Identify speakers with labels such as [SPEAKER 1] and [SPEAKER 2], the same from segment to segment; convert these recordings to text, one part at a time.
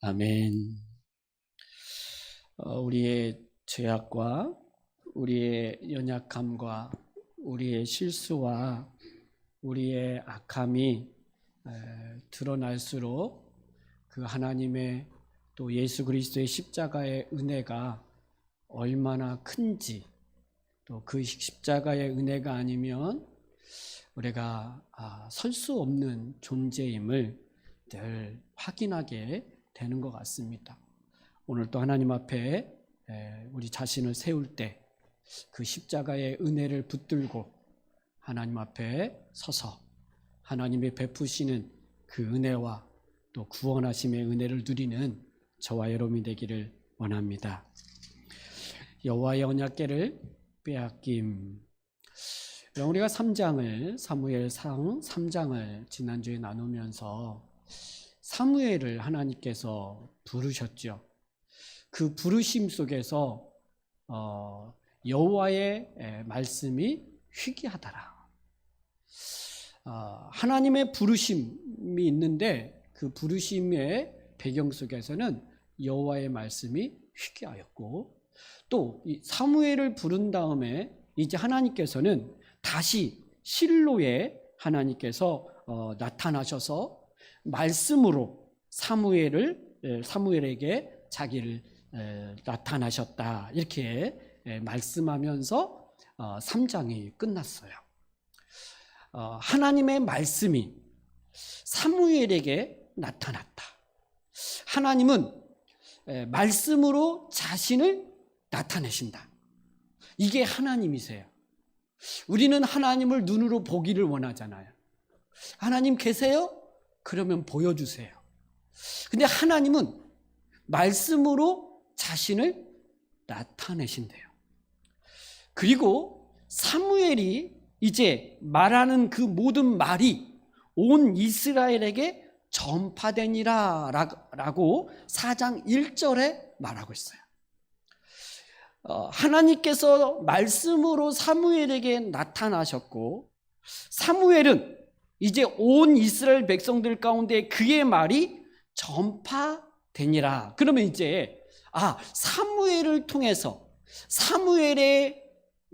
[SPEAKER 1] 아멘. 우리의 죄악과 우리의 연약함과 우리의 실수와 우리의 악함이 드러날수록 그 하나님의 또 예수 그리스도의 십자가의 은혜가 얼마나 큰지, 또 그 십자가의 은혜가 아니면 우리가 설 수 없는 존재임을 늘 확인하게 되는 것 같습니다. 오늘 또 하나님 앞에 우리 자신을 세울 때 그 십자가의 은혜를 붙들고 하나님 앞에 서서 하나님이 베푸시는 그 은혜와 또 구원하심의 은혜를 누리는 저와 여러분이 되기를 원합니다. 여호와의 언약궤를 빼앗김. 우리가 사무엘상 3장을 지난주에 나누면서 사무엘을 하나님께서 부르셨죠. 그 부르심 속에서 여호와의 말씀이 희귀하더라. 하나님의 부르심이 있는데 그 부르심의 배경 속에서는 여호와의 말씀이 희귀하였고, 또 이 사무엘을 부른 다음에 이제 하나님께서는 다시 실로에 하나님께서 나타나셔서 말씀으로 사무엘에게 자기를 나타나셨다, 이렇게 말씀하면서 3장이 끝났어요. 하나님의 말씀이 사무엘에게 나타났다. 하나님은 말씀으로 자신을 나타내신다. 이게 하나님이세요. 우리는 하나님을 눈으로 보기를 원하잖아요. 하나님 계세요? 그러면 보여주세요. 근데 하나님은 말씀으로 자신을 나타내신대요. 그리고 사무엘이 이제 말하는 그 모든 말이 온 이스라엘에게 전파되니라 라고 4장 1절에 말하고 있어요. 하나님께서 말씀으로 사무엘에게 나타나셨고, 사무엘은 이제 온 이스라엘 백성들 가운데 그의 말이 전파되니라. 그러면 이제 사무엘을 통해서 사무엘의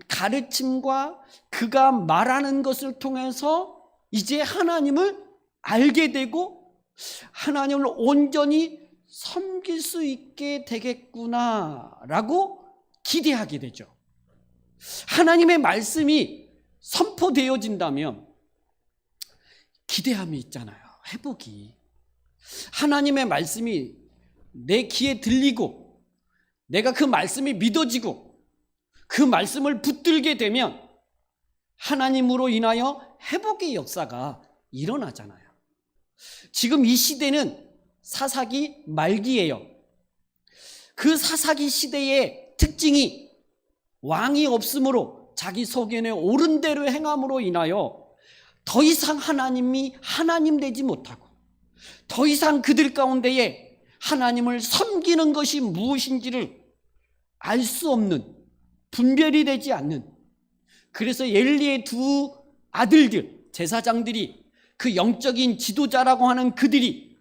[SPEAKER 1] 가르침과 그가 말하는 것을 통해서 이제 하나님을 알게 되고 하나님을 온전히 섬길 수 있게 되겠구나라고 기대하게 되죠. 하나님의 말씀이 선포되어진다면 기대함이 있잖아요. 회복이. 하나님의 말씀이 내 귀에 들리고 내가 그 말씀이 믿어지고 그 말씀을 붙들게 되면 하나님으로 인하여 회복의 역사가 일어나잖아요. 지금 이 시대는 사사기 말기예요. 그 사사기 시대의 특징이 왕이 없으므로 자기 소견에 옳은 대로 행함으로 인하여 더 이상 하나님이 하나님 되지 못하고 더 이상 그들 가운데에 하나님을 섬기는 것이 무엇인지를 알 수 없는, 분별이 되지 않는, 그래서 엘리의 두 아들들, 제사장들이, 그 영적인 지도자라고 하는 그들이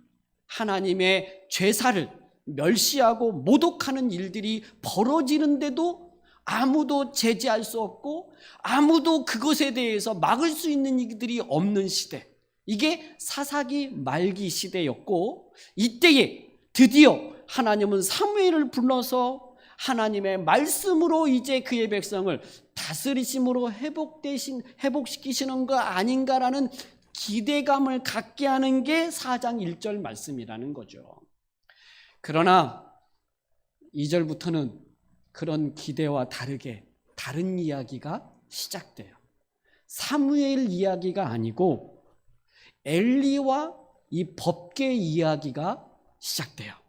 [SPEAKER 1] 하나님의 죄사를 멸시하고 모독하는 일들이 벌어지는데도 아무도 제지할 수 없고 아무도 그것에 대해서 막을 수 있는 이들이 없는 시대, 이게 사사기 말기 시대였고, 이때에 드디어 하나님은 사무엘을 불러서 하나님의 말씀으로 이제 그의 백성을 다스리심으로 회복시키시는 거 아닌가라는 기대감을 갖게 하는 게 4장 1절 말씀이라는 거죠. 그러나 2절부터는 그런 기대와 다르게 다른 이야기가 시작돼요. 사무엘 이야기가 아니고 엘리와 이 법궤 이야기가 시작돼요.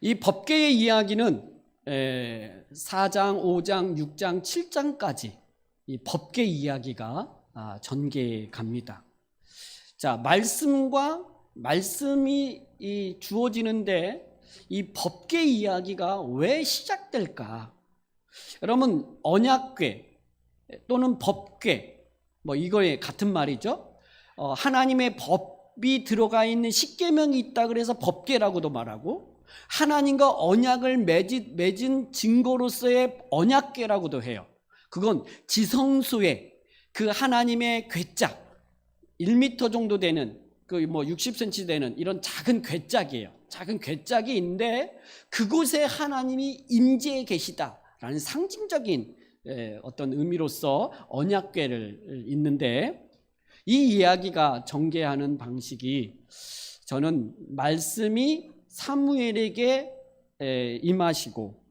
[SPEAKER 1] 이 법궤의 이야기는 4장, 5장, 6장, 7장까지 이 법궤 이야기가 전개해 갑니다. 자, 말씀이 주어지는데 이 법궤 이야기가 왜 시작될까? 여러분, 언약궤 또는 법궤, 이거에 같은 말이죠. 하나님의 법, 법이 들어가 있는 십계명이 있다 그래서 법계라고도 말하고, 하나님과 언약을 맺은 증거로서의 언약궤라고도 해요. 그건 지성소에 그 하나님의 궤짝 1m 정도 되는 그 60cm 되는 이런 작은 궤짝이에요. 작은 궤짝이 있는데 그곳에 하나님이 임재해 계시다라는 상징적인 어떤 의미로서 언약궤를 있는데, 이 이야기가 전개하는 방식이, 저는 말씀이 사무엘에게 임하시고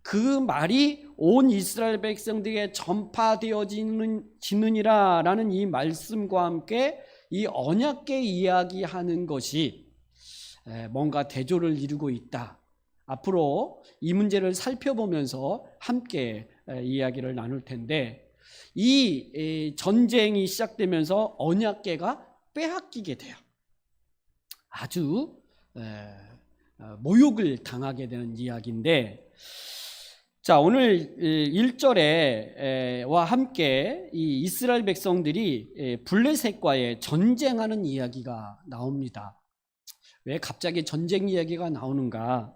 [SPEAKER 1] 그 말이 온 이스라엘 백성들에게 전파되어지느니라 라는 이 말씀과 함께 이 언약궤 이야기하는 것이 뭔가 대조를 이루고 있다. 앞으로 이 문제를 살펴보면서 함께 이야기를 나눌 텐데, 이 전쟁이 시작되면서 언약궤가 빼앗기게 돼요. 아주 모욕을 당하게 되는 이야기인데, 자, 오늘 1절에와 함께 이 이스라엘 백성들이 블레셋과의 전쟁하는 이야기가 나옵니다. 왜 갑자기 전쟁 이야기가 나오는가?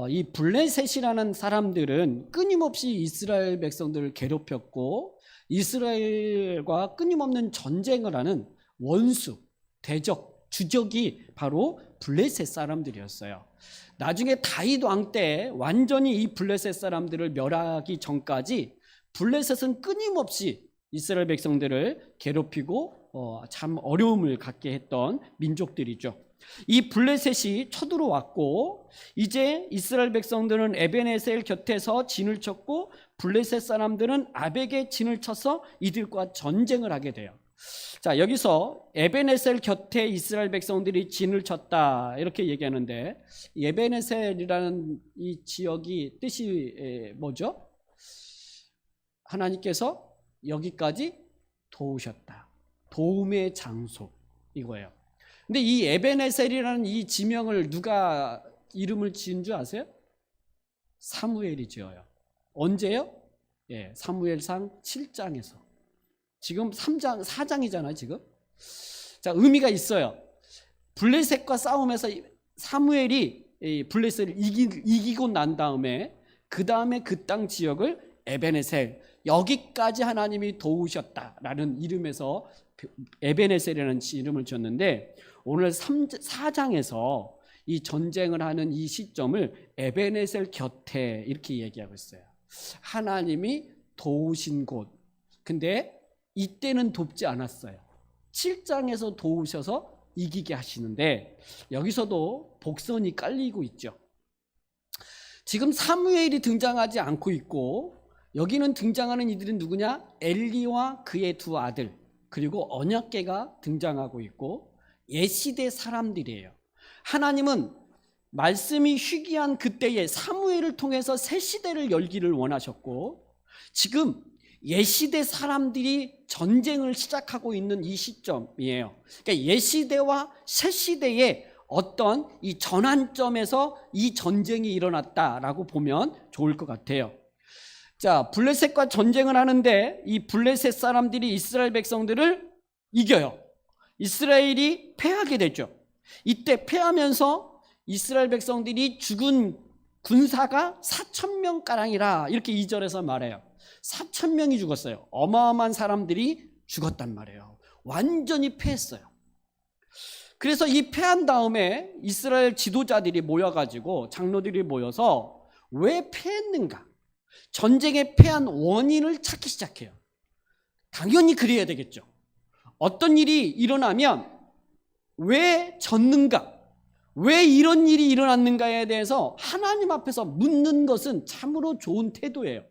[SPEAKER 1] 이 블레셋이라는 사람들은 끊임없이 이스라엘 백성들을 괴롭혔고 이스라엘과 끊임없는 전쟁을 하는 원수, 대적, 주적이 바로 블레셋 사람들이었어요. 나중에 다윗 왕 때 완전히 이 블레셋 사람들을 멸하기 전까지 블레셋은 끊임없이 이스라엘 백성들을 괴롭히고 참 어려움을 갖게 했던 민족들이죠. 이 블레셋이 쳐들어왔고 이제 이스라엘 백성들은 에벤에셀 곁에서 진을 쳤고 블레셋 사람들은 아벡에 진을 쳐서 이들과 전쟁을 하게 돼요. 자, 여기서 에벤에셀 곁에 이스라엘 백성들이 진을 쳤다 이렇게 얘기하는데, 에벤에셀이라는 이 지역이 뜻이 뭐죠? 하나님께서 여기까지 도우셨다, 도움의 장소 이거예요. 근데 이 에벤에셀이라는 이 지명을 누가 이름을 지은 줄 아세요? 사무엘이 지어요. 언제요? 사무엘상 7장에서. 지금 4장이잖아요, 지금. 자, 의미가 있어요. 블레셋과 싸움에서 사무엘이 블레셋을 이기고 난 다음에 그 다음에 그 땅 지역을 에벤에셀, 여기까지 하나님이 도우셨다라는 이름에서 에벤에셀이라는 이름을 줬는데, 오늘 4장에서 이 전쟁을 하는 이 시점을 에벤에셀 곁에 이렇게 얘기하고 있어요. 하나님이 도우신 곳. 근데 이때는 돕지 않았어요. 7장에서 도우셔서 이기게 하시는데 여기서도 복선이 깔리고 있죠. 지금 사무엘이 등장하지 않고 있고 여기는 등장하는 이들은 누구냐? 엘리와 그의 두 아들, 그리고 언약궤가 등장하고 있고 옛시대 사람들이에요. 하나님은 말씀이 희귀한 그때에 사무엘을 통해서 새 시대를 열기를 원하셨고, 지금 옛시대 사람들이 전쟁을 시작하고 있는 이 시점이에요. 그러니까 옛시대와 새시대의 어떤 이 전환점에서 이 전쟁이 일어났다라고 보면 좋을 것 같아요. 자, 블레셋과 전쟁을 하는데 이 블레셋 사람들이 이스라엘 백성들을 이겨요. 이스라엘이 패하게 되죠. 이때 패하면서 이스라엘 백성들이 죽은 군사가 4,000명가량이라 이렇게 2절에서 말해요. 4,000명이 죽었어요. 어마어마한 사람들이 죽었단 말이에요. 완전히 패했어요. 그래서 이 패한 다음에 이스라엘 지도자들이 모여가지고, 장로들이 모여서 왜 패했는가, 전쟁에 패한 원인을 찾기 시작해요. 당연히 그래야 되겠죠. 어떤 일이 일어나면 왜 졌는가, 왜 이런 일이 일어났는가에 대해서 하나님 앞에서 묻는 것은 참으로 좋은 태도예요.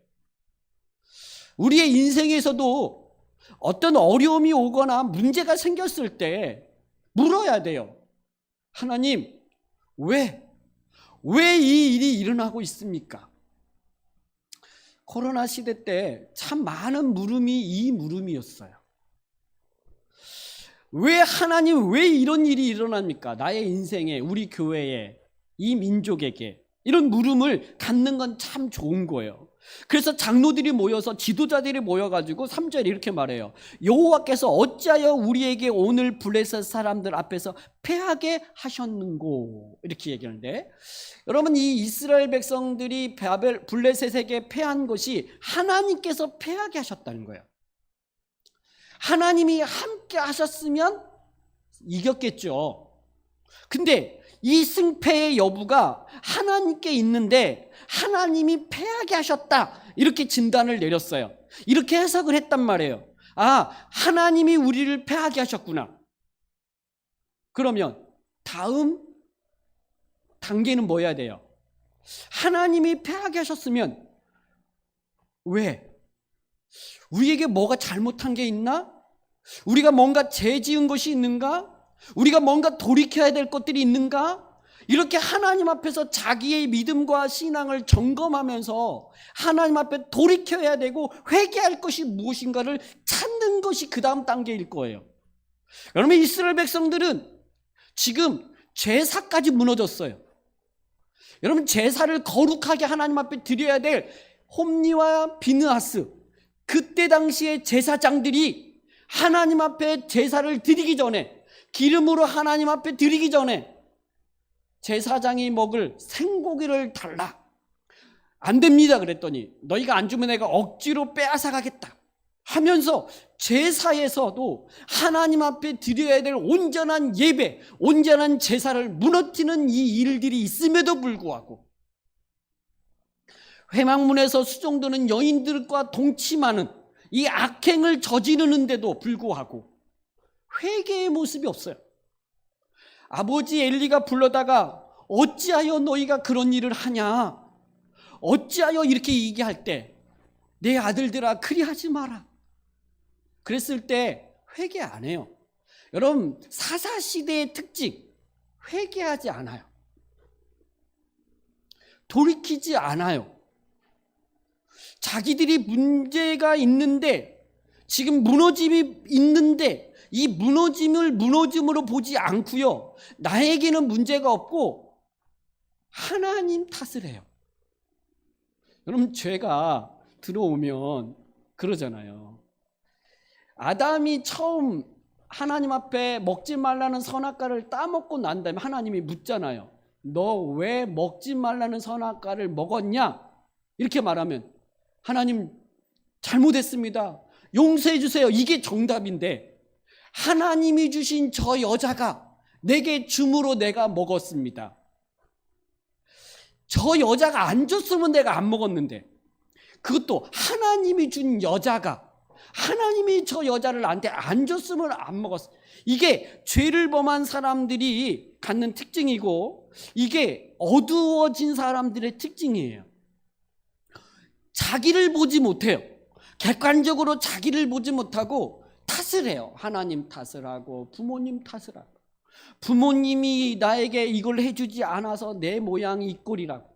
[SPEAKER 1] 우리의 인생에서도 어떤 어려움이 오거나 문제가 생겼을 때 물어야 돼요. 하나님, 왜 이 일이 일어나고 있습니까? 코로나 시대 때 참 많은 물음이 이 물음이었어요. 왜 하나님, 왜 이런 일이 일어납니까? 나의 인생에, 우리 교회에, 이 민족에게. 이런 물음을 갖는 건 참 좋은 거예요. 그래서 장로들이 모여서 지도자들이 모여가지고 3절에 이렇게 말해요. 여호와께서 어찌하여 우리에게 오늘 블레셋 사람들 앞에서 패하게 하셨는고, 이렇게 얘기하는데, 여러분, 이 이스라엘 백성들이 블레셋에게 패한 것이 하나님께서 패하게 하셨다는 거예요. 하나님이 함께 하셨으면 이겼겠죠. 근데 이 승패의 여부가 하나님께 있는데 하나님이 패하게 하셨다, 이렇게 진단을 내렸어요. 이렇게 해석을 했단 말이에요. 아, 하나님이 우리를 패하게 하셨구나. 그러면 다음 단계는 뭐 해야 돼요? 하나님이 패하게 하셨으면 왜? 우리에게 뭐가 잘못한 게 있나? 우리가 뭔가 죄 지은 것이 있는가? 우리가 뭔가 돌이켜야 될 것들이 있는가? 이렇게 하나님 앞에서 자기의 믿음과 신앙을 점검하면서 하나님 앞에 돌이켜야 되고 회개할 것이 무엇인가를 찾는 것이 그 다음 단계일 거예요. 여러분, 이스라엘 백성들은 지금 제사까지 무너졌어요. 여러분, 제사를 거룩하게 하나님 앞에 드려야 될 홈리와 비느하스, 그때 당시의 제사장들이 하나님 앞에 제사를 드리기 전에, 기름으로 하나님 앞에 드리기 전에 제사장이 먹을 생고기를 달라. 안 됩니다 그랬더니 너희가 안 주면 내가 억지로 빼앗아 가겠다 하면서 제사에서도 하나님 앞에 드려야 될 온전한 예배, 온전한 제사를 무너뜨리는 이 일들이 있음에도 불구하고 회막문에서 수종드는 여인들과 동침하는 이 악행을 저지르는데도 불구하고 회개의 모습이 없어요. 아버지 엘리가 불러다가 어찌하여 너희가 그런 일을 하냐, 어찌하여 이렇게 얘기할 때 내 아들들아 그리하지 마라 그랬을 때 회개 안 해요. 여러분, 사사시대의 특징, 회개하지 않아요. 돌이키지 않아요. 자기들이 문제가 있는데, 지금 무너짐이 있는데 이 무너짐을 무너짐으로 보지 않고요, 나에게는 문제가 없고 하나님 탓을 해요. 여러분, 죄가 들어오면 그러잖아요. 아담이 처음 하나님 앞에 먹지 말라는 선악과를 따먹고 난 다음에 하나님이 묻잖아요. 너 왜 먹지 말라는 선악과를 먹었냐? 이렇게 말하면 하나님 잘못했습니다, 용서해 주세요, 이게 정답인데, 하나님이 주신 저 여자가 내게 줌으로 내가 먹었습니다. 저 여자가 안 줬으면 내가 안 먹었는데, 그것도 하나님이 준 여자가, 하나님이 저 여자를 나한테 안 줬으면 안 먹었어. 이게 죄를 범한 사람들이 갖는 특징이고, 이게 어두워진 사람들의 특징이에요. 자기를 보지 못해요. 객관적으로 자기를 보지 못하고 탓을 해요. 하나님 탓을 하고 부모님 탓을 하고, 부모님이 나에게 이걸 해주지 않아서 내 모양이 이 꼴이라고.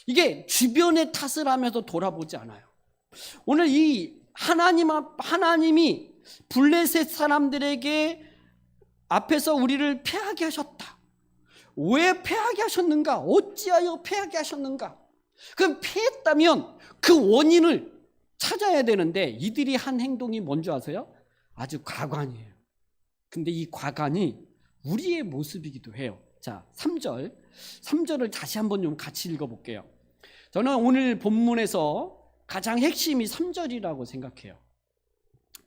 [SPEAKER 1] 이게 주변의 탓을 하면서 돌아보지 않아요. 오늘 이 하나님이 블레셋 사람들에게 앞에서 우리를 패하게 하셨다. 왜 패하게 하셨는가? 어찌하여 패하게 하셨는가? 그럼 패했다면 그 원인을 찾아야 되는데, 이들이 한 행동이 뭔지 아세요? 아주 과관이에요. 근데 이 과관이 우리의 모습이기도 해요. 자, 3절을 다시 한번 좀 같이 읽어볼게요. 저는 오늘 본문에서 가장 핵심이 3절이라고 생각해요.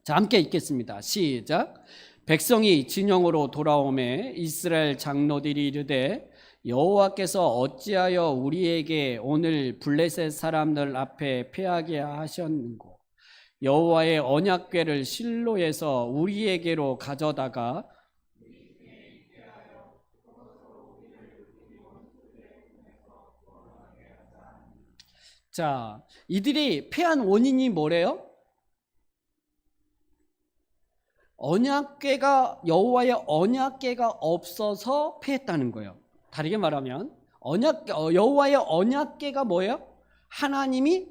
[SPEAKER 1] 자, 함께 읽겠습니다. 시작. 백성이 진영으로 돌아오매 이스라엘 장로들이 이르되 여호와께서 어찌하여 우리에게 오늘 블레셋 사람들 앞에 패하게 하셨는고, 여호와의 언약궤를 실로에서 우리에게로 가져다가 자, 이들이 패한 원인이 뭐래요? 언약궤가, 여호와의 언약궤가 없어서 패했다는 거예요. 다르게 말하면 여호와의 언약궤가 뭐예요? 하나님이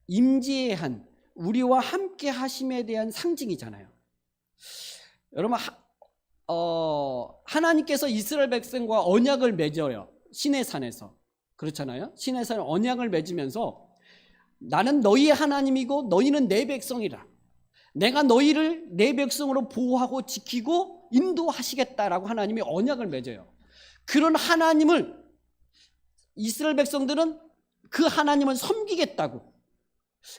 [SPEAKER 1] 임재한, 우리와 함께 하심에 대한 상징이잖아요. 여러분, 하나님께서 이스라엘 백성과 언약을 맺어요. 시내산에서. 그렇잖아요. 시내산 언약을 맺으면서 나는 너희의 하나님이고 너희는 내 백성이라. 내가 너희를 내 백성으로 보호하고 지키고 인도하시겠다라고 하나님이 언약을 맺어요. 그런 하나님을 이스라엘 백성들은 그 하나님을 섬기겠다고,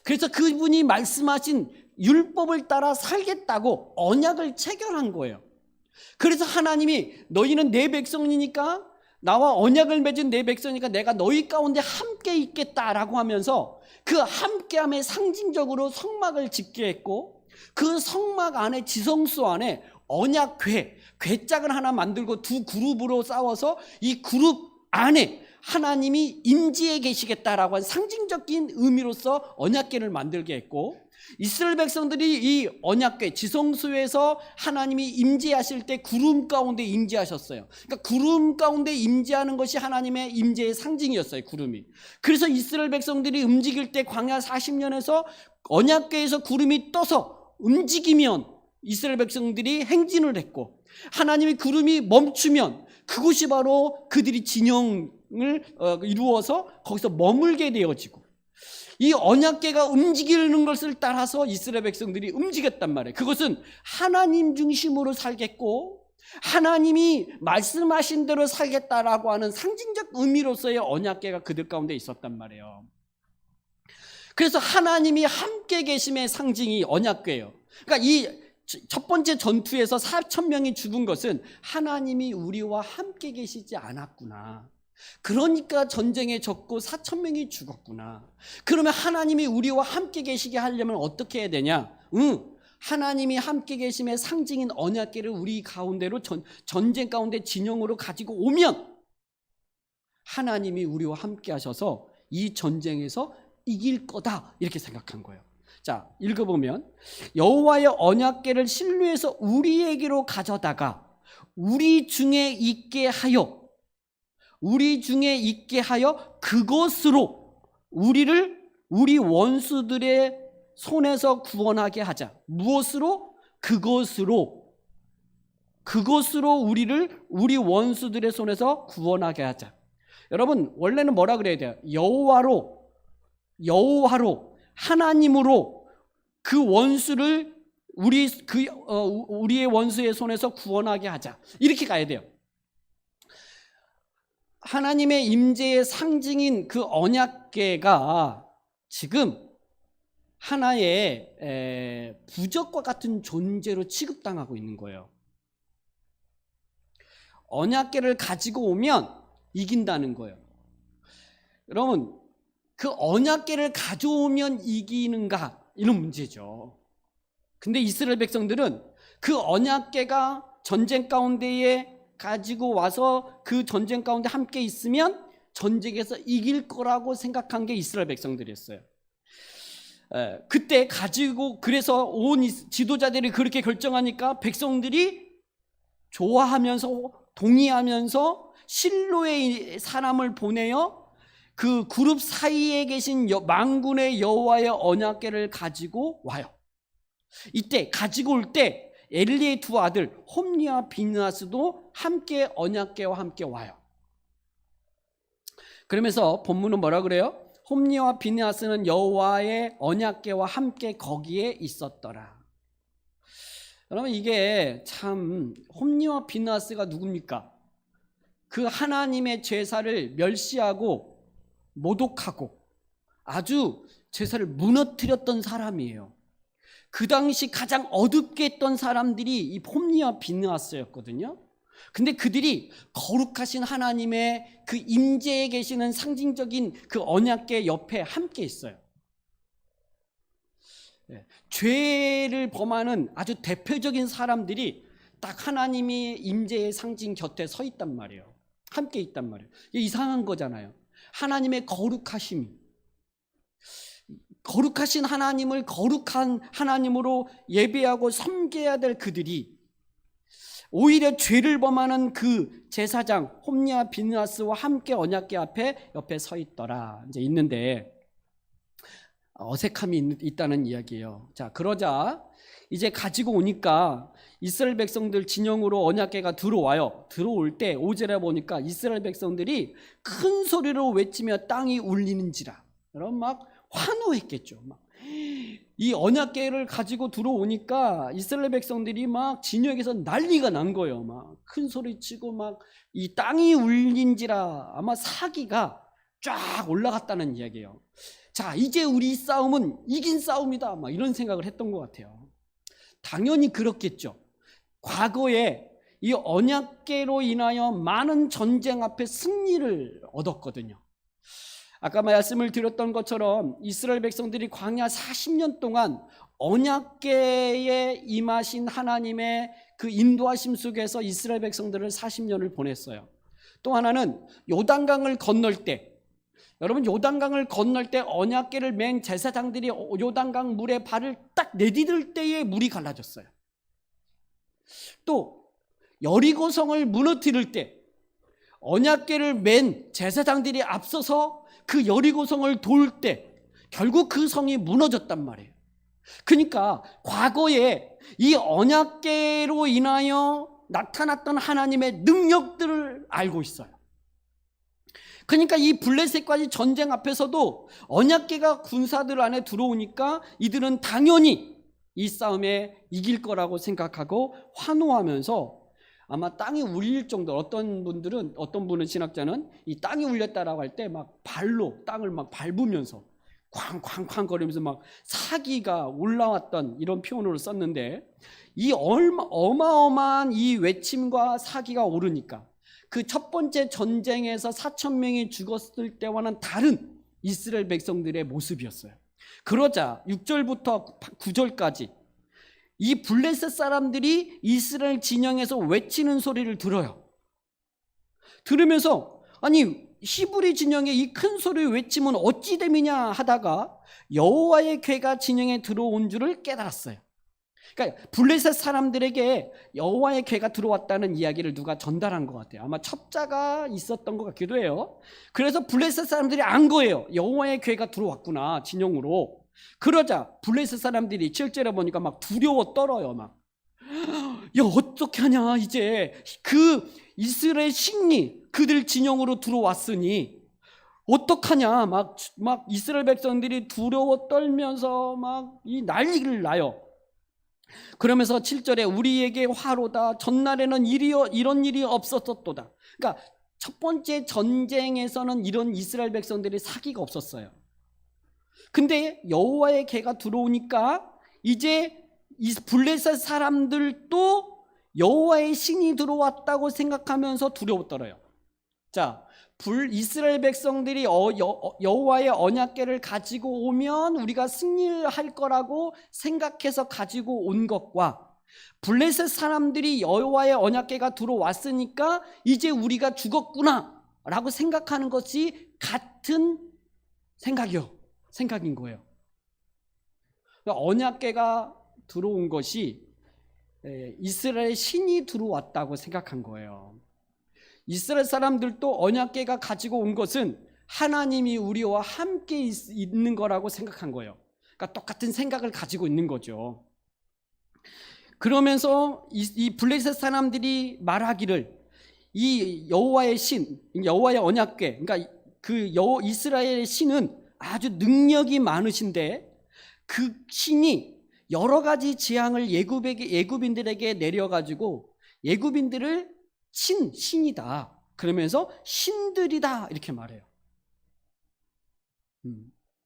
[SPEAKER 1] 그래서 그분이 말씀하신 율법을 따라 살겠다고 언약을 체결한 거예요. 그래서 하나님이 너희는 내 백성이니까, 나와 언약을 맺은 내 백성이니까 내가 너희 가운데 함께 있겠다라고 하면서 그 함께함의 상징적으로 성막을 짓게 했고, 그 성막 안에, 지성소 안에 언약궤, 궤짝을 하나 만들고 두 그룹으로 싸워서 이 그룹 안에 하나님이 임재해 계시겠다라고 한 상징적인 의미로서 언약궤를 만들게 했고, 이스라엘 백성들이 이 언약궤, 지성소에서 하나님이 임재하실 때 구름 가운데 임재하셨어요. 그러니까 구름 가운데 임재하는 것이 하나님의 임재의 상징이었어요, 구름이. 그래서 이스라엘 백성들이 움직일 때 광야 40년에서 언약궤에서 구름이 떠서 움직이면 이스라엘 백성들이 행진을 했고, 하나님이 구름이 멈추면 그곳이 바로 그들이 진영을 이루어서 거기서 머물게 되어지고, 이 언약궤가 움직이는 것을 따라서 이스라엘 백성들이 움직였단 말이에요. 그것은 하나님 중심으로 살겠고 하나님이 말씀하신 대로 살겠다라고 하는 상징적 의미로서의 언약궤가 그들 가운데 있었단 말이에요. 그래서 하나님이 함께 계심의 상징이 언약궤예요. 그러니까 이 첫 번째 전투에서 4,000명이 죽은 것은 하나님이 우리와 함께 계시지 않았구나, 그러니까 전쟁에 졌고 4,000명이 죽었구나. 그러면 하나님이 우리와 함께 계시게 하려면 어떻게 해야 되냐? 하나님이 함께 계심의 상징인 언약궤를 우리 가운데로 전쟁 가운데 진영으로 가지고 오면 하나님이 우리와 함께 하셔서 이 전쟁에서 이길 거다, 이렇게 생각한 거예요. 자, 읽어보면 여호와의 언약궤를 실로에서 우리에게로 가져다가 우리 중에 있게 하여 그것으로 우리를 우리 원수들의 손에서 구원하게 하자. 무엇으로? 그것으로 우리를 우리 원수들의 손에서 구원하게 하자. 여러분, 원래는 뭐라 그래야 돼요? 여호와로 하나님으로 그 원수를 우리의 원수의 손에서 구원하게 하자, 이렇게 가야 돼요. 하나님의 임재의 상징인 그 언약궤가 지금 하나의 부적과 같은 존재로 취급당하고 있는 거예요. 언약궤를 가지고 오면 이긴다는 거예요. 여러분, 그 언약궤를 가져오면 이기는가, 이런 문제죠. 근데 이스라엘 백성들은 그 언약궤가 전쟁 가운데에 가지고 와서 그 전쟁 가운데 함께 있으면 전쟁에서 이길 거라고 생각한 게 이스라엘 백성들이었어요. 그때 가지고, 그래서 온 지도자들이 그렇게 결정하니까 백성들이 좋아하면서 동의하면서 실로의 사람을 보내어 그 그룹 사이에 계신 만군의 여호와의 언약궤를 가지고 와요. 이때 가지고 올 때 엘리의 두 아들 홈니와 비느하스도 함께 언약궤와 함께 와요. 그러면서 본문은 뭐라 그래요? 홈니와 비느하스는 여호와의 언약궤와 함께 거기에 있었더라. 여러분, 이게 참, 홈니와 비느하스가 누굽니까? 그 하나님의 제사를 멸시하고 모독하고 아주 제사를 무너뜨렸던 사람이에요. 그 당시 가장 어둡게 했던 사람들이 이 홈니와 비느하스였거든요. 근데 그들이 거룩하신 하나님의 그 임재에 계시는 상징적인 그 언약궤 옆에 함께 있어요. 죄를 범하는 아주 대표적인 사람들이 딱 하나님의 임재의 상징 곁에 서 있단 말이에요. 함께 있단 말이에요. 이게 이상한 거잖아요. 하나님의 거룩하신 하나님을 거룩한 하나님으로 예배하고 섬겨야 될 그들이 오히려 죄를 범하는 그 제사장 홈니와 비느하스와 함께 언약궤 앞에 옆에 서 있더라, 이제 있는데 어색함이 있다는 이야기예요. 자, 그러자 이제 가지고 오니까 이스라엘 백성들 진영으로 언약궤가 들어와요. 들어올 때 5절에 보니까 이스라엘 백성들이 큰 소리로 외치며 땅이 울리는지라. 여러분 막 환호했겠죠. 막 이 언약궤를 가지고 들어오니까 이스라엘 백성들이 막 진영에서 난리가 난 거예요. 막 큰 소리 치고 막 이 땅이 울린지라. 아마 사기가 쫙 올라갔다는 이야기예요. 자, 이제 우리 싸움은 이긴 싸움이다. 막 이런 생각을 했던 것 같아요. 당연히 그렇겠죠. 과거에 이 언약궤로 인하여 많은 전쟁 앞에 승리를 얻었거든요. 아까 말씀을 드렸던 것처럼 이스라엘 백성들이 광야 40년 동안 언약궤에 임하신 하나님의 그 인도하심 속에서 이스라엘 백성들을 40년을 보냈어요. 또 하나는 요단강을 건널 때, 여러분 요단강을 건널 때 언약궤를 맨 제사장들이 요단강 물에 발을 딱 내디딜 때에 물이 갈라졌어요. 또 여리고성을 무너뜨릴 때 언약궤를 맨 제사장들이 앞서서 그 여리고성을 돌 때 결국 그 성이 무너졌단 말이에요. 그러니까 과거에 이 언약궤로 인하여 나타났던 하나님의 능력들을 알고 있어요. 그러니까 이 블레셋과의 전쟁 앞에서도 언약궤가 군사들 안에 들어오니까 이들은 당연히 이 싸움에 이길 거라고 생각하고 환호하면서 아마 땅이 울릴 정도, 어떤 분은 신학자는 이 땅이 울렸다라고 할 때 막 발로 땅을 막 밟으면서 쾅쾅쾅 거리면서 막 사기가 올라왔던 이런 표현으로 썼는데, 이 어마어마한 이 외침과 사기가 오르니까 그 첫 번째 전쟁에서 4,000명이 죽었을 때와는 다른 이스라엘 백성들의 모습이었어요. 그러자 6절부터 9절까지 이 블레셋 사람들이 이스라엘 진영에서 외치는 소리를 들어요. 들으면서 아니 히브리 진영의 이 큰 소리 외침은 어찌 됨이냐 하다가 여호와의 궤가 진영에 들어온 줄을 깨달았어요. 그러니까 블레셋 사람들에게 여호와의 궤가 들어왔다는 이야기를 누가 전달한 것 같아요. 아마 첩자가 있었던 것 같기도 해요. 그래서 블레셋 사람들이 안 거예요. 여호와의 궤가 들어왔구나 진영으로. 그러자 블레셋 사람들이 7절에 보니까 막 두려워 떨어요. 막 야 어떻게 하냐, 이제 그 이스라엘 신이 그들 진영으로 들어왔으니 어떡하냐. 막 이스라엘 백성들이 두려워 떨면서 막 이 난리를 나요. 그러면서 7절에 우리에게 화로다. 전날에는 이런 일이 없었도다. 그러니까 첫 번째 전쟁에서는 이런 이스라엘 백성들이 사기가 없었어요. 근데 여호와의 궤가 들어오니까 이제 이 블레셋 사람들도 여호와의 신이 들어왔다고 생각하면서 두려워 떨어요. 자, 이스라엘 백성들이 여호와의 언약궤를 가지고 오면 우리가 승리할 거라고 생각해서 가지고 온 것과 블레셋 사람들이 여호와의 언약궤가 들어왔으니까 이제 우리가 죽었구나 라고 생각하는 것이 같은 생각인 거예요. 언약궤가 들어온 것이 이스라엘 신이 들어왔다고 생각한 거예요. 이스라엘 사람들도 언약궤가 가지고 온 것은 하나님이 우리와 함께 있는 거라고 생각한 거예요. 그러니까 똑같은 생각을 가지고 있는 거죠. 그러면서 이 블레셋 사람들이 말하기를 이 여호와의 신, 여호와의 언약궤, 그러니까 그 이스라엘의 신은 아주 능력이 많으신데 그 신이 여러 가지 재앙을 예굽인들에게 내려가지고 예굽인들을 신이다. 그러면서 신들이다 이렇게 말해요.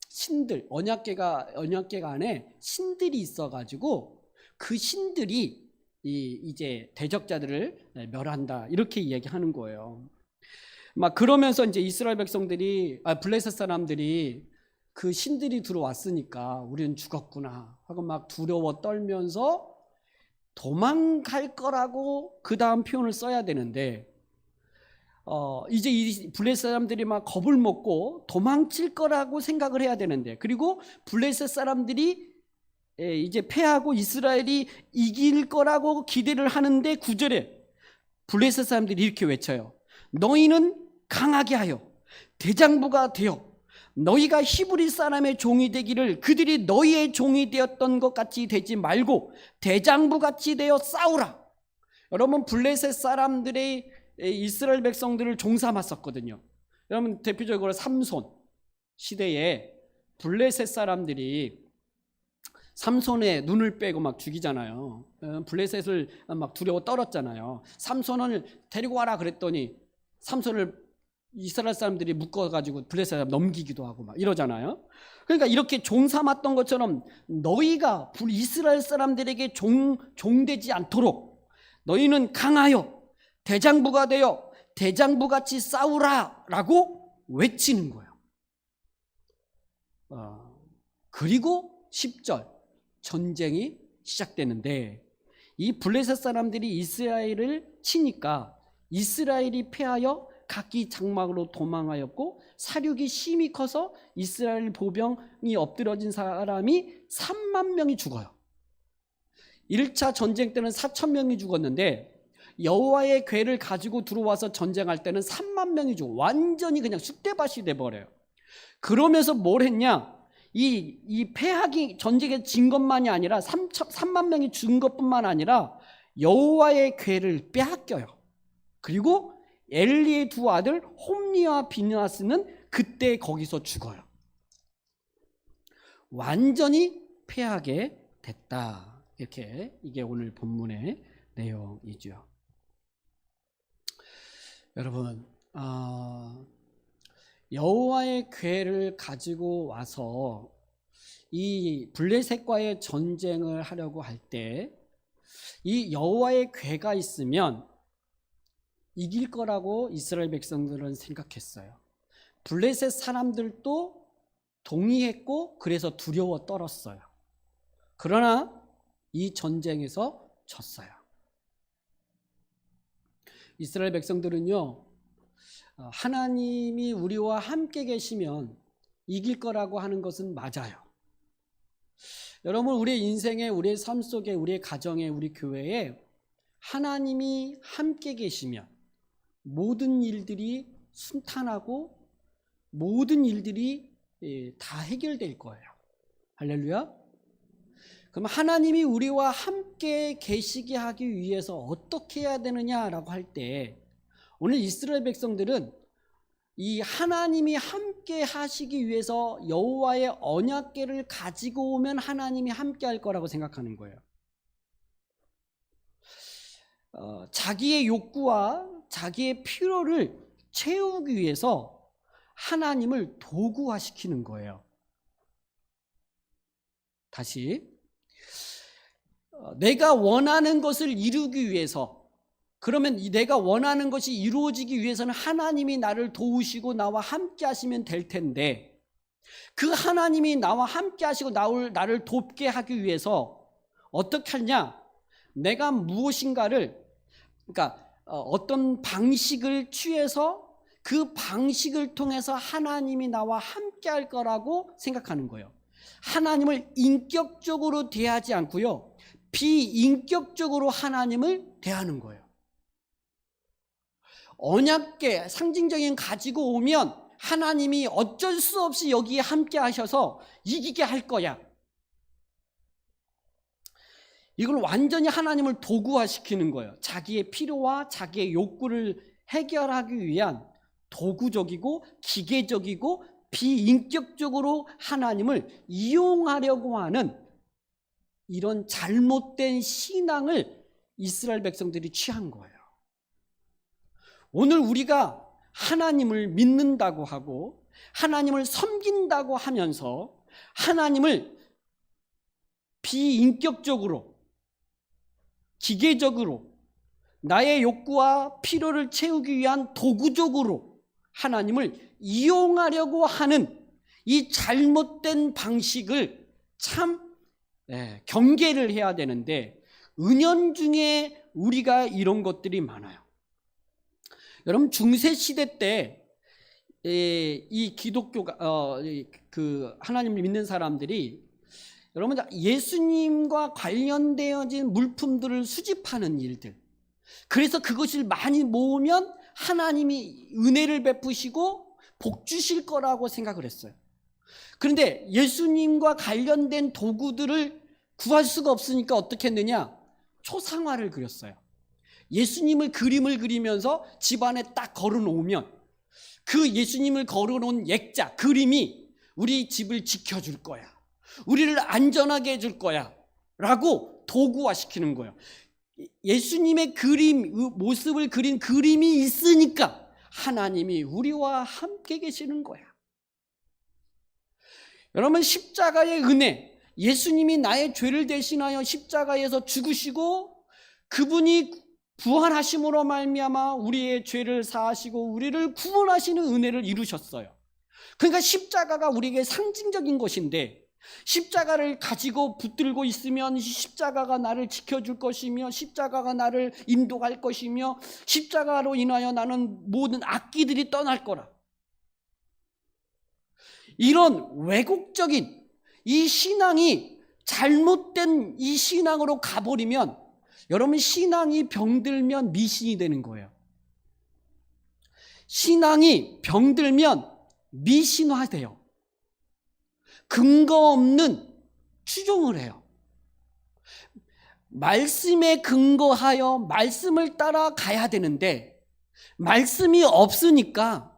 [SPEAKER 1] 신들, 언약궤가 안에 신들이 있어가지고 그 신들이 이제 대적자들을 멸한다 이렇게 이야기하는 거예요. 막 그러면서 이제 이스라엘 블레셋 사람들이 그 신들이 들어왔으니까 우리는 죽었구나 하고 막 두려워 떨면서 도망갈 거라고 그 다음 표현을 써야 되는데 이제 이 블레셋 사람들이 막 겁을 먹고 도망칠 거라고 생각을 해야 되는데, 그리고 블레셋 사람들이 이제 패하고 이스라엘이 이길 거라고 기대를 하는데 9절에 블레셋 사람들이 이렇게 외쳐요. 너희는 강하게 하여 대장부가 되어 너희가 히브리 사람의 종이 되기를 그들이 너희의 종이 되었던 것 같이 되지 말고 대장부같이 되어 싸우라. 여러분, 블레셋 사람들이 이스라엘 백성들을 종삼았었거든요. 여러분, 대표적으로 삼손 시대에 블레셋 사람들이 삼손의 눈을 빼고 막 죽이잖아요. 블레셋을 막 두려워 떨었잖아요. 삼손을 데리고 와라 그랬더니 삼손을 이스라엘 사람들이 묶어가지고 블레셋 사람 넘기기도 하고 막 이러잖아요. 그러니까 이렇게 종 삼았던 것처럼 너희가 이스라엘 사람들에게 종되지 않도록 너희는 강하여 대장부가 되어 대장부같이 싸우라 라고 외치는 거예요. 그리고 10절 전쟁이 시작되는데, 이 블레셋 사람들이 이스라엘을 치니까 이스라엘이 패하여 각기 장막으로 도망하였고 사륙이 심히 커서 이스라엘 보병이 엎드러진 사람이 3만 명이 죽어요. 1차 전쟁 때는 4천 명이 죽었는데 여호와의 궤를 가지고 들어와서 전쟁할 때는 3만 명이 죽어. 완전히 그냥 쑥대밭이 돼버려요. 그러면서 뭘 했냐? 이 패하기 전쟁에 진 것만이 아니라 3만 명이 죽은 것뿐만 아니라 여호와의 궤를 빼앗겨요. 그리고 엘리의 두 아들 홈리와 비느하스는 그때 거기서 죽어요. 완전히 패하게 됐다. 이렇게 이게 오늘 본문의 내용이죠. 여러분, 여호와의 궤를 가지고 와서 이 블레셋과의 전쟁을 하려고 할 때 이 여호와의 궤가 있으면 이길 거라고 이스라엘 백성들은 생각했어요. 블레셋 사람들도 동의했고 그래서 두려워 떨었어요. 그러나 이 전쟁에서 졌어요. 이스라엘 백성들은요, 하나님이 우리와 함께 계시면 이길 거라고 하는 것은 맞아요. 여러분, 우리의 인생에, 우리의 삶 속에, 우리의 가정에, 우리 교회에 하나님이 함께 계시면 모든 일들이 순탄하고 모든 일들이 다 해결될 거예요. 할렐루야. 그럼 하나님이 우리와 함께 계시게 하기 위해서 어떻게 해야 되느냐라고 할 때, 오늘 이스라엘 백성들은 이 하나님이 함께 하시기 위해서 여호와의 언약궤를 가지고 오면 하나님이 함께 할 거라고 생각하는 거예요. 자기의 욕구와 자기의 필요를 채우기 위해서 하나님을 도구화시키는 거예요. 다시, 내가 원하는 것을 이루기 위해서, 그러면 내가 원하는 것이 이루어지기 위해서는 하나님이 나를 도우시고 나와 함께 하시면 될 텐데, 그 하나님이 나와 함께 하시고 나를 돕게 하기 위해서 어떻게 하냐? 내가 무엇인가를, 그러니까 어떤 방식을 취해서 그 방식을 통해서 하나님이 나와 함께 할 거라고 생각하는 거예요. 하나님을 인격적으로 대하지 않고요, 비인격적으로 하나님을 대하는 거예요. 언약궤 상징적인 가지고 오면 하나님이 어쩔 수 없이 여기에 함께 하셔서 이기게 할 거야. 이걸 완전히 하나님을 도구화시키는 거예요. 자기의 필요와 자기의 욕구를 해결하기 위한 도구적이고 기계적이고 비인격적으로 하나님을 이용하려고 하는 이런 잘못된 신앙을 이스라엘 백성들이 취한 거예요. 오늘 우리가 하나님을 믿는다고 하고 하나님을 섬긴다고 하면서 하나님을 비인격적으로 기계적으로 나의 욕구와 필요를 채우기 위한 도구적으로 하나님을 이용하려고 하는 이 잘못된 방식을 참 경계를 해야 되는데, 은연중에 우리가 이런 것들이 많아요. 여러분, 중세 시대 때 이 기독교가 그 하나님을 믿는 사람들이 여러분 예수님과 관련되어진 물품들을 수집하는 일들, 그래서 그것을 많이 모으면 하나님이 은혜를 베푸시고 복 주실 거라고 생각을 했어요. 그런데 예수님과 관련된 도구들을 구할 수가 없으니까 어떻게 했느냐? 초상화를 그렸어요. 예수님을 그림을 그리면서 집안에 딱 걸어놓으면 그 예수님을 걸어놓은 액자, 그림이 우리 집을 지켜줄 거야. 우리를 안전하게 해줄 거야. 라고 도구화시키는 거예요. 예수님의 그림, 모습을 그린 그림이 있으니까 하나님이 우리와 함께 계시는 거야. 여러분, 십자가의 은혜, 예수님이 나의 죄를 대신하여 십자가에서 죽으시고 그분이 부활하심으로 말미암아 우리의 죄를 사하시고 우리를 구원하시는 은혜를 이루셨어요. 그러니까 십자가가 우리에게 상징적인 것인데, 십자가를 가지고 붙들고 있으면 십자가가 나를 지켜줄 것이며 십자가가 나를 인도할 것이며 십자가로 인하여 나는 모든 악기들이 떠날 거라. 이런 왜곡적인 이 신앙이 잘못된 이 신앙으로 가버리면 여러분, 신앙이 병들면 미신이 되는 거예요. 신앙이 병들면 미신화돼요. 근거 없는 추종을 해요. 말씀에 근거하여 말씀을 따라가야 되는데 말씀이 없으니까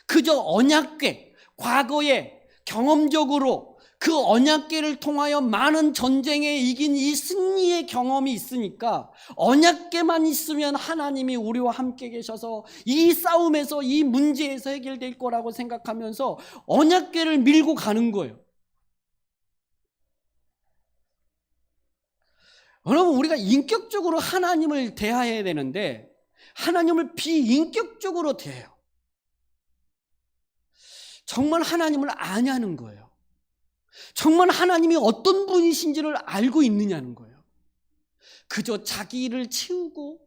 [SPEAKER 1] 그저 언약궤, 과거에 경험적으로 그 언약궤를 통하여 많은 전쟁에 이긴 이 승리의 경험이 있으니까 언약궤만 있으면 하나님이 우리와 함께 계셔서 이 싸움에서 이 문제에서 해결될 거라고 생각하면서 언약궤를 밀고 가는 거예요. 여러분, 우리가 인격적으로 하나님을 대해야 되는데 하나님을 비인격적으로 대해요. 정말 하나님을 아냐는 거예요. 정말 하나님이 어떤 분이신지를 알고 있느냐는 거예요. 그저 자기를 채우고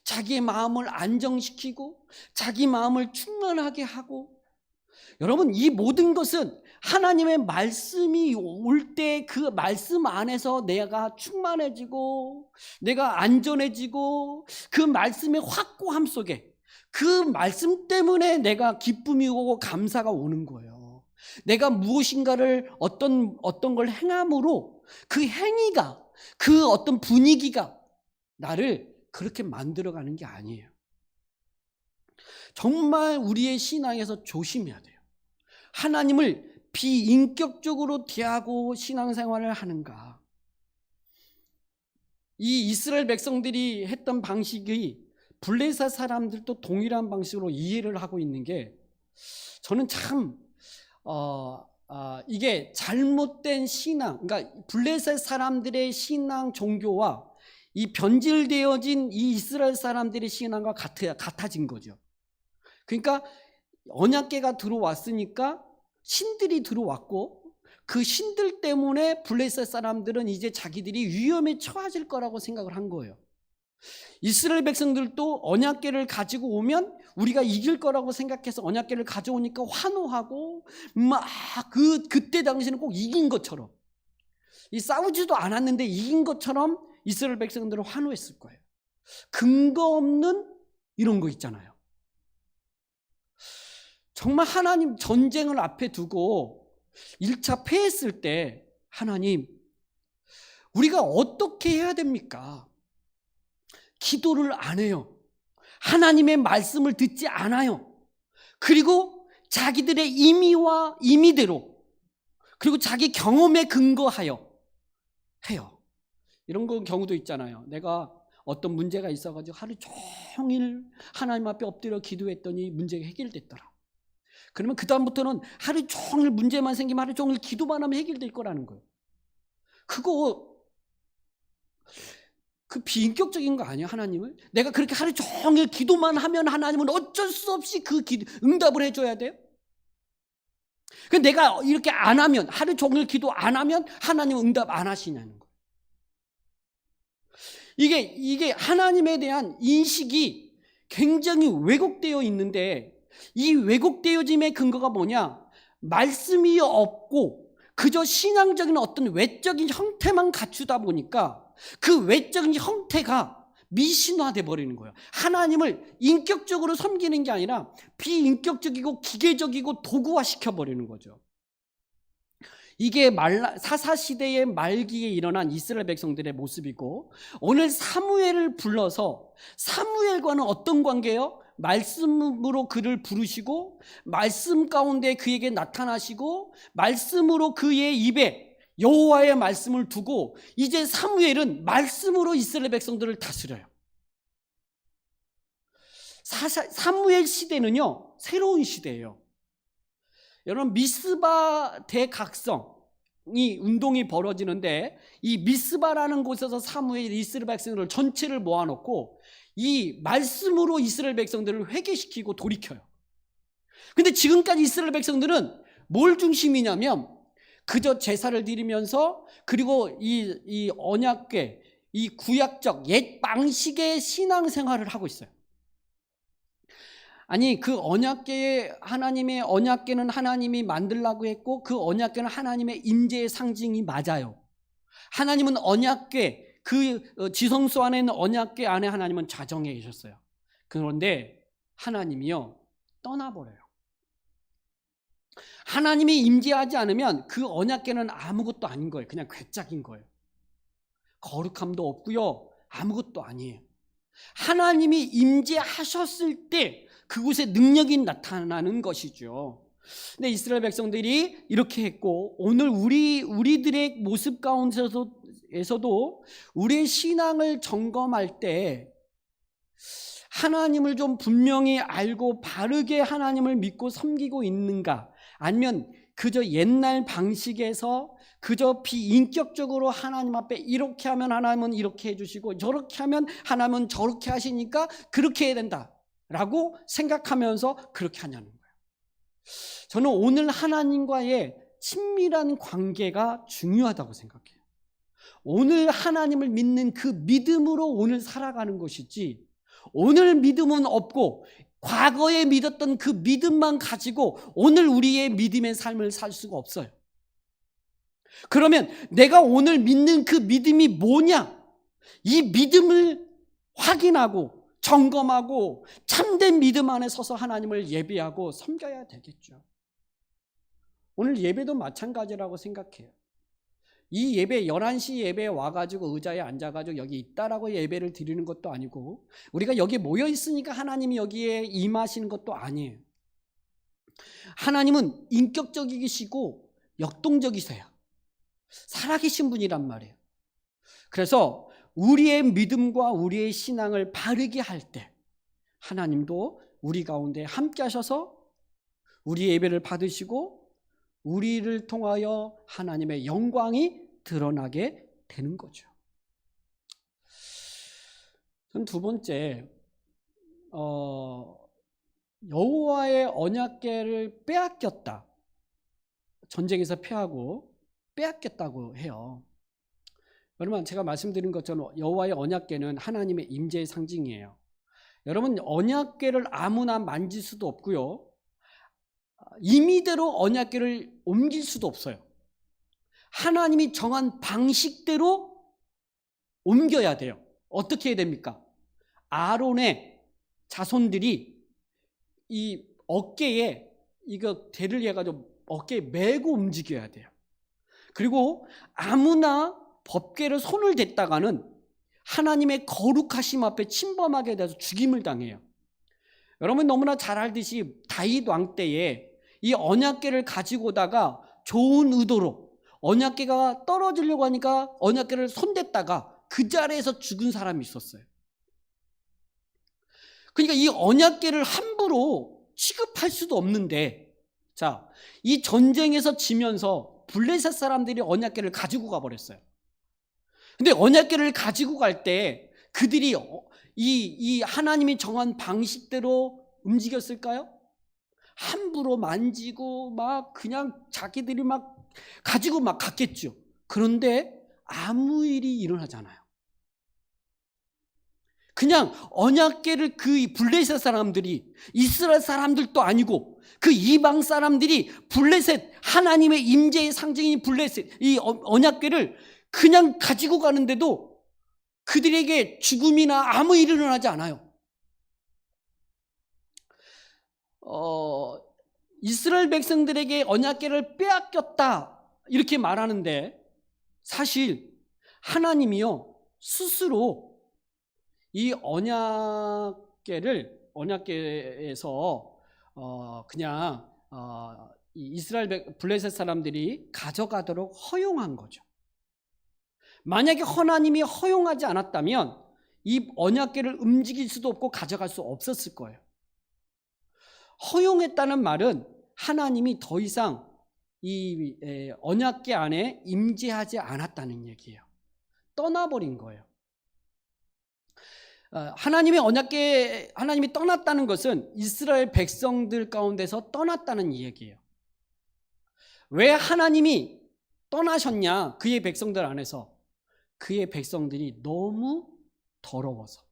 [SPEAKER 1] 자기의 마음을 안정시키고 자기 마음을 충만하게 하고, 여러분, 이 모든 것은 하나님의 말씀이 올 때 그 말씀 안에서 내가 충만해지고 내가 안전해지고 그 말씀의 확고함 속에 그 말씀 때문에 내가 기쁨이 오고 감사가 오는 거예요. 내가 무엇인가를 어떤 걸 행함으로 그 행위가, 그 어떤 분위기가 나를 그렇게 만들어가는 게 아니에요. 정말 우리의 신앙에서 조심해야 돼요. 하나님을 비인격적으로 대하고 신앙생활을 하는가? 이 이스라엘 백성들이 했던 방식이 블레셋 사람들도 동일한 방식으로 이해를 하고 있는 게, 저는 참 이게 잘못된 신앙, 그러니까 블레셋 사람들의 신앙 종교와 이 변질되어진 이 이스라엘 사람들의 신앙과 같아진 거죠. 그러니까 언약궤가 들어왔으니까 신들이 들어왔고 그 신들 때문에 블레셋 사람들은 이제 자기들이 위험에 처해질 거라고 생각을 한 거예요. 이스라엘 백성들도 언약궤를 가지고 오면 우리가 이길 거라고 생각해서 언약궤를 가져오니까 환호하고 막 그때 당시에는 꼭 이긴 것처럼, 싸우지도 않았는데 이긴 것처럼 이스라엘 백성들은 환호했을 거예요. 근거 없는 이런 거 있잖아요. 정말 하나님 전쟁을 앞에 두고 1차 패했을 때 하나님, 우리가 어떻게 해야 됩니까? 기도를 안 해요. 하나님의 말씀을 듣지 않아요. 그리고 자기들의 임의대로 그리고 자기 경험에 근거하여 해요. 이런 경우도 있잖아요. 내가 어떤 문제가 있어가지고 하루 종일 하나님 앞에 엎드려 기도했더니 문제가 해결됐더라. 그러면 그 다음부터는 하루 종일 문제만 생기면 하루 종일 기도만 하면 해결될 거라는 거예요. 그 비인격적인 거 아니에요? 하나님을 내가 그렇게 하루 종일 기도만 하면 하나님은 어쩔 수 없이 그 응답을 해줘야 돼요? 내가 이렇게 안 하면, 하루 종일 기도 안 하면 하나님은 응답 안 하시냐는 거예요. 이게 하나님에 대한 인식이 굉장히 왜곡되어 있는데, 이 왜곡되어짐의 근거가 뭐냐? 말씀이 없고 그저 신앙적인 어떤 외적인 형태만 갖추다 보니까 그 외적인 형태가 미신화돼 버리는 거예요. 하나님을 인격적으로 섬기는 게 아니라 비인격적이고 기계적이고 도구화 시켜버리는 거죠. 이게 사사시대의 말기에 일어난 이스라엘 백성들의 모습이고, 오늘 사무엘을 불러서 사무엘과는 어떤 관계예요? 말씀으로 그를 부르시고 말씀 가운데 그에게 나타나시고 말씀으로 그의 입에 여호와의 말씀을 두고, 이제 사무엘은 말씀으로 이스라엘 백성들을 다스려요. 사무엘 시대는요, 새로운 시대예요. 여러분, 미스바 대각성이 운동이 벌어지는데, 이 미스바라는 곳에서 사무엘 이스라엘 백성들을 전체를 모아놓고 이 말씀으로 이스라엘 백성들을 회개시키고 돌이켜요. 근데 지금까지 이스라엘 백성들은 뭘 중심이냐면 그저 제사를 드리면서, 그리고 이 언약궤, 이 구약적 옛 방식의 신앙생활을 하고 있어요. 아니, 그 언약궤에, 하나님의 언약궤는 하나님이 만들라고 했고, 그 언약궤는 하나님의 임재의 상징이 맞아요. 하나님은 언약궤, 그 지성소 안에 있는 언약궤 안에 하나님은 자정해 계셨어요. 그런데 하나님이요, 떠나버려요. 하나님이 임재하지 않으면 그 언약궤는 아무것도 아닌 거예요. 그냥 괴짝인 거예요. 거룩함도 없고요, 아무것도 아니에요. 하나님이 임재하셨을 때 그곳에 능력이 나타나는 것이죠. 근데 이스라엘 백성들이 이렇게 했고, 오늘 우리들의 모습 가운데서도 우리의 신앙을 점검할 때 하나님을 좀 분명히 알고 바르게 하나님을 믿고 섬기고 있는가, 아니면 그저 옛날 방식에서 그저 비인격적으로 하나님 앞에 이렇게 하면 하나님은 이렇게 해주시고 저렇게 하면 하나님은 저렇게 하시니까 그렇게 해야 된다 라고 생각하면서 그렇게 하냐는 거예요. 저는 오늘 하나님과의 친밀한 관계가 중요하다고 생각해요. 오늘 하나님을 믿는 그 믿음으로 오늘 살아가는 것이지, 오늘 믿음은 없고 과거에 믿었던 그 믿음만 가지고 오늘 우리의 믿음의 삶을 살 수가 없어요. 그러면 내가 오늘 믿는 그 믿음이 뭐냐? 이 믿음을 확인하고 점검하고 참된 믿음 안에 서서 하나님을 예배하고 섬겨야 되겠죠. 오늘 예배도 마찬가지라고 생각해요. 이 예배, 11시 예배에 와가지고 의자에 앉아가지고 여기 있다라고 예배를 드리는 것도 아니고, 우리가 여기 모여 있으니까 하나님이 여기에 임하시는 것도 아니에요. 하나님은 인격적이시고 역동적이세요. 살아계신 분이란 말이에요. 그래서 우리의 믿음과 우리의 신앙을 바르게 할 때 하나님도 우리 가운데 함께 하셔서 우리 예배를 받으시고 우리를 통하여 하나님의 영광이 드러나게 되는 거죠. 전 두 번째, 여호와의 언약궤를 빼앗겼다. 전쟁에서 패하고 빼앗겼다고 해요. 여러분, 제가 말씀드린 것처럼 여호와의 언약궤는 하나님의 임재의 상징이에요. 여러분, 언약궤를 아무나 만질 수도 없고요, 임의대로 언약궤를 옮길 수도 없어요. 하나님이 정한 방식대로 옮겨야 돼요. 어떻게 해야 됩니까? 아론의 자손들이 이 어깨에 이거 대를 해가지고 어깨에 메고 움직여야 돼요. 그리고 아무나 법궤를 손을 댔다가는 하나님의 거룩하심 앞에 침범하게 돼서 죽임을 당해요. 여러분 너무나 잘 알듯이 다윗 왕 때에 이 언약궤를 가지고 오다가 좋은 의도로 언약궤가 떨어지려고 하니까 언약궤를 손댔다가 그 자리에서 죽은 사람이 있었어요. 그러니까 이 언약궤를 함부로 취급할 수도 없는데, 자, 이 전쟁에서 지면서 블레셋 사람들이 언약궤를 가지고 가버렸어요. 근데 언약궤를 가지고 갈 때 그들이 이 하나님이 정한 방식대로 움직였을까요? 함부로 만지고 막 그냥 자기들이 막 가지고 막 갔겠죠. 그런데 아무 일이 일어나잖아요. 그냥 언약궤를 그 블레셋 사람들이, 이스라엘 사람들도 아니고 그 이방 사람들이 블레셋, 하나님의 임재의 상징인 블레셋, 이 언약궤를 그냥 가지고 가는데도 그들에게 죽음이나 아무 일이 일어나지 않아요. 이스라엘 백성들에게 언약궤를 빼앗겼다, 이렇게 말하는데 사실 하나님이요 스스로 이 언약궤에서 그냥 이 이스라엘 블레셋 사람들이 가져가도록 허용한 거죠. 만약에 하나님이 허용하지 않았다면 이 언약궤를 움직일 수도 없고 가져갈 수 없었을 거예요. 허용했다는 말은 하나님이 더 이상 이 언약궤 안에 임재하지 않았다는 얘기예요. 떠나버린 거예요. 하나님이 떠났다는 것은 이스라엘 백성들 가운데서 떠났다는 얘기예요. 왜 하나님이 떠나셨냐? 그의 백성들 안에서 그의 백성들이 너무 더러워서,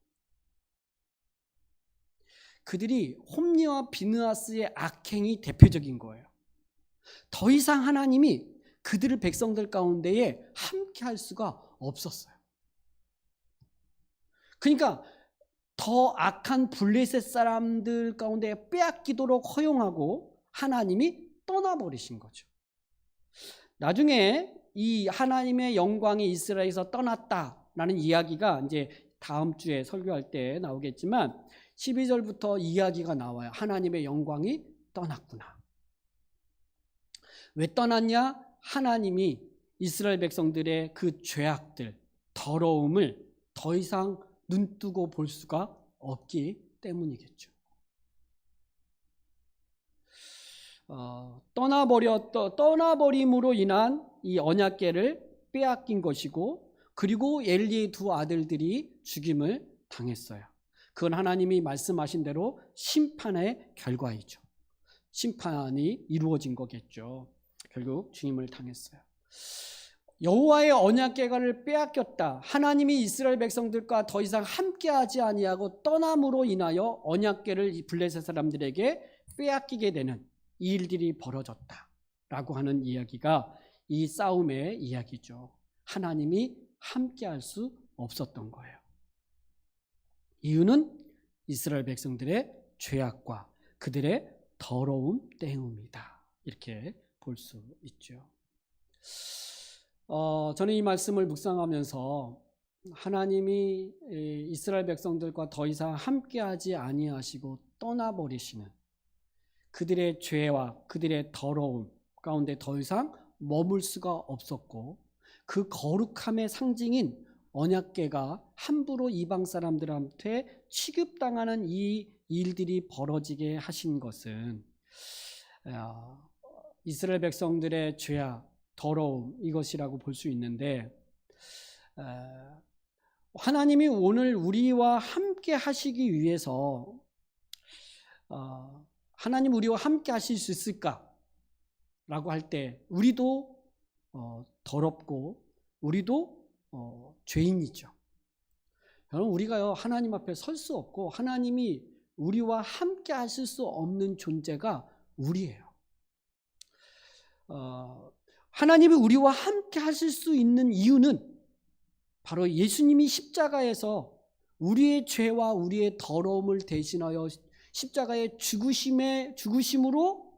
[SPEAKER 1] 그들이 홈리와 비느하스의 악행이 대표적인 거예요. 더 이상 하나님이 그들의 백성들 가운데에 함께 할 수가 없었어요. 그러니까 더 악한 블레셋 사람들 가운데 빼앗기도록 허용하고 하나님이 떠나버리신 거죠. 나중에 이 하나님의 영광이 이스라엘에서 떠났다라는 이야기가 이제 다음 주에 설교할 때 나오겠지만 12절부터 이야기가 나와요. 하나님의 영광이 떠났구나. 왜 떠났냐? 하나님이 이스라엘 백성들의 그 죄악들, 더러움을 더 이상 눈뜨고 볼 수가 없기 때문이겠죠. 떠나버림으로 인한 이 언약궤를 빼앗긴 것이고, 그리고 엘리의 두 아들들이 죽임을 당했어요. 그건 하나님이 말씀하신 대로 심판의 결과이죠. 심판이 이루어진 거겠죠. 결국 죽임을 당했어요. 여호와의 언약궤를 빼앗겼다. 하나님이 이스라엘 백성들과 더 이상 함께하지 아니하고 떠남으로 인하여 언약궤를 블레셋 사람들에게 빼앗기게 되는 이 일들이 벌어졌다라고 하는 이야기가 이 싸움의 이야기죠. 하나님이 함께할 수 없었던 거예요. 이유는 이스라엘 백성들의 죄악과 그들의 더러움 때문이다. 이렇게 볼 수 있죠. 저는 이 말씀을 묵상하면서 하나님이 이스라엘 백성들과 더 이상 함께하지 아니하시고 떠나버리시는 그들의 죄와 그들의 더러움 가운데 더 이상 머물 수가 없었고, 그 거룩함의 상징인 언약궤가 함부로 이방 사람들한테 취급당하는 이 일들이 벌어지게 하신 것은 이스라엘 백성들의 죄악, 더러움, 이것이라고 볼 수 있는데, 하나님이 오늘 우리와 함께 하시기 위해서 하나님 우리와 함께 하실 수 있을까? 라고 할 때 우리도 더럽고 우리도 죄인이죠. 여러분, 우리가요 하나님 앞에 설 수 없고 하나님이 우리와 함께 하실 수 없는 존재가 우리예요. 하나님이 우리와 함께 하실 수 있는 이유는 바로 예수님이 십자가에서 우리의 죄와 우리의 더러움을 대신하여 십자가의 죽으심으로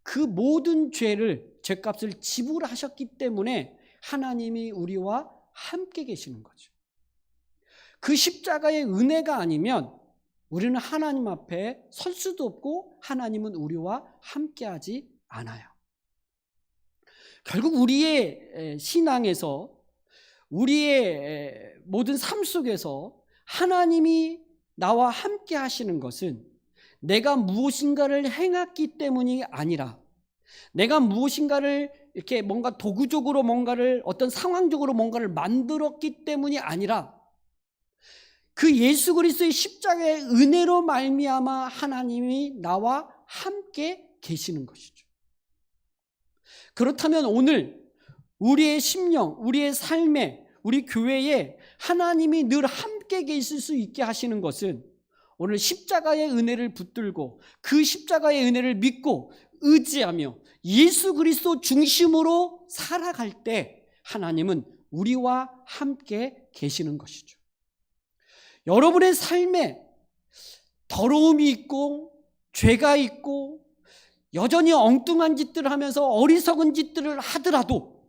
[SPEAKER 1] 그 모든 죄값을 지불하셨기 때문에 하나님이 우리와 함께 계시는 거죠. 그 십자가의 은혜가 아니면 우리는 하나님 앞에 설 수도 없고 하나님은 우리와 함께하지 않아요. 결국 우리의 신앙에서, 우리의 모든 삶 속에서 하나님이 나와 함께 하시는 것은 내가 무엇인가를 행했기 때문이 아니라, 내가 무엇인가를 이렇게 뭔가 도구적으로 뭔가를, 어떤 상황적으로 뭔가를 만들었기 때문이 아니라 그 예수 그리스도의 십자가의 은혜로 말미암아 하나님이 나와 함께 계시는 것이죠. 그렇다면 오늘 우리의 심령, 우리의 삶에, 우리 교회에 하나님이 늘 함께 계실 수 있게 하시는 것은 오늘 십자가의 은혜를 붙들고 그 십자가의 은혜를 믿고 의지하며 예수 그리스도 중심으로 살아갈 때 하나님은 우리와 함께 계시는 것이죠. 여러분의 삶에 더러움이 있고 죄가 있고 여전히 엉뚱한 짓들을 하면서 어리석은 짓들을 하더라도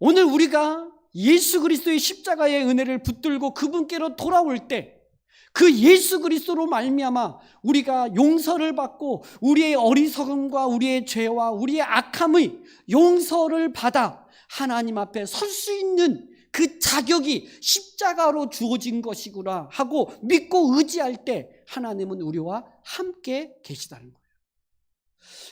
[SPEAKER 1] 오늘 우리가 예수 그리스도의 십자가의 은혜를 붙들고 그분께로 돌아올 때 그 예수 그리스도로 말미암아 우리가 용서를 받고 우리의 어리석음과 우리의 죄와 우리의 악함의 용서를 받아 하나님 앞에 설 수 있는 그 자격이 십자가로 주어진 것이구나 하고 믿고 의지할 때 하나님은 우리와 함께 계시다는 거예요.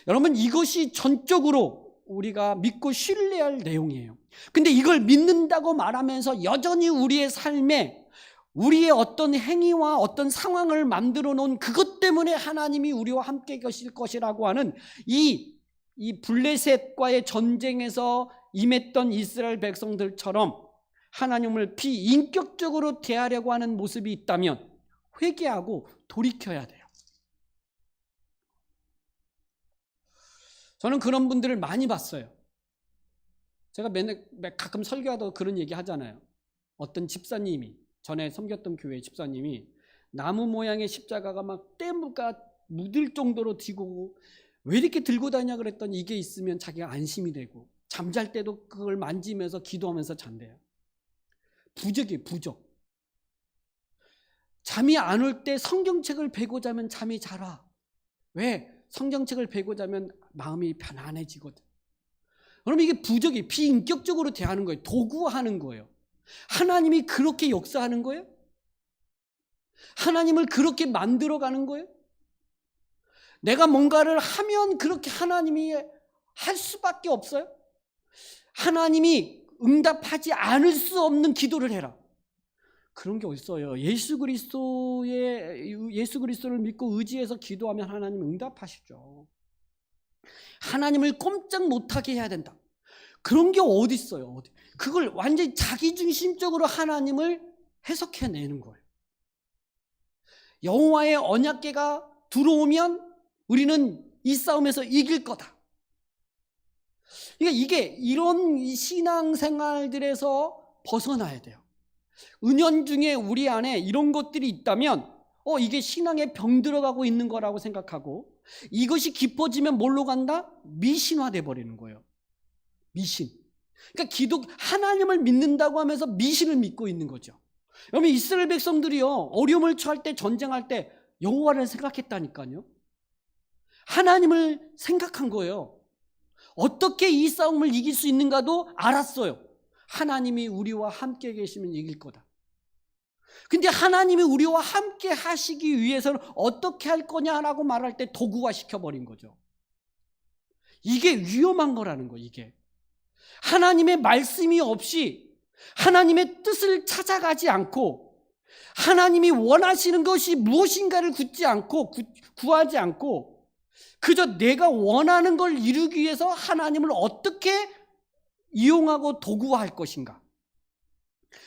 [SPEAKER 1] 여러분, 이것이 전적으로 우리가 믿고 신뢰할 내용이에요. 근데 이걸 믿는다고 말하면서 여전히 우리의 삶에 우리의 어떤 행위와 어떤 상황을 만들어 놓은 그것 때문에 하나님이 우리와 함께 계실 것이라고 하는 이 블레셋과의 전쟁에서 임했던 이스라엘 백성들처럼 하나님을 비인격적으로 대하려고 하는 모습이 있다면 회개하고 돌이켜야 돼요. 저는 그런 분들을 많이 봤어요. 제가 가끔 설교하다 그런 얘기 하잖아요. 어떤 집사님이, 전에 섬겼던 교회 집사님이 나무 모양의 십자가가 막 때가 묻을 정도로 지고 왜 이렇게 들고 다니냐 그랬더니 이게 있으면 자기가 안심이 되고 잠잘 때도 그걸 만지면서 기도하면서 잔대요. 부적이에요, 부적. 잠이 안 올 때 성경책을 베고 자면 잠이 잘 와. 왜? 성경책을 베고 자면 마음이 편안해지거든. 그럼 이게 부적이 비인격적으로 대하는 거예요. 도구화하는 거예요. 하나님이 그렇게 역사하는 거예요? 하나님을 그렇게 만들어가는 거예요? 내가 뭔가를 하면 그렇게 하나님이 할 수밖에 없어요? 하나님이 응답하지 않을 수 없는 기도를 해라. 그런 게 어딨어요? 예수 그리스도를 믿고 의지해서 기도하면 하나님 응답하시죠. 하나님을 꼼짝 못하게 해야 된다. 그런 게 어디 있어요? 그걸 완전히 자기중심적으로 하나님을 해석해내는 거예요. 여호와의 언약궤가 들어오면 우리는 이 싸움에서 이길 거다. 그러니까 이런 신앙생활들에서 벗어나야 돼요. 은연중에 우리 안에 이런 것들이 있다면 이게 신앙에 병 들어가고 있는 거라고 생각하고 이것이 깊어지면 뭘로 간다? 미신화돼 버리는 거예요. 미신. 그러니까 하나님을 믿는다고 하면서 미신을 믿고 있는 거죠. 여러분, 이스라엘 백성들이요, 어려움을 처할 때, 전쟁할 때 여호와를 생각했다니까요. 하나님을 생각한 거예요. 어떻게 이 싸움을 이길 수 있는가도 알았어요. 하나님이 우리와 함께 계시면 이길 거다. 근데 하나님이 우리와 함께 하시기 위해서는 어떻게 할 거냐라고 말할 때 도구화 시켜버린 거죠. 이게 위험한 거라는 거예요. 이게 하나님의 말씀이 없이 하나님의 뜻을 찾아가지 않고 하나님이 원하시는 것이 무엇인가를 구하지 않고 그저 내가 원하는 걸 이루기 위해서 하나님을 어떻게 이용하고 도구화할 것인가.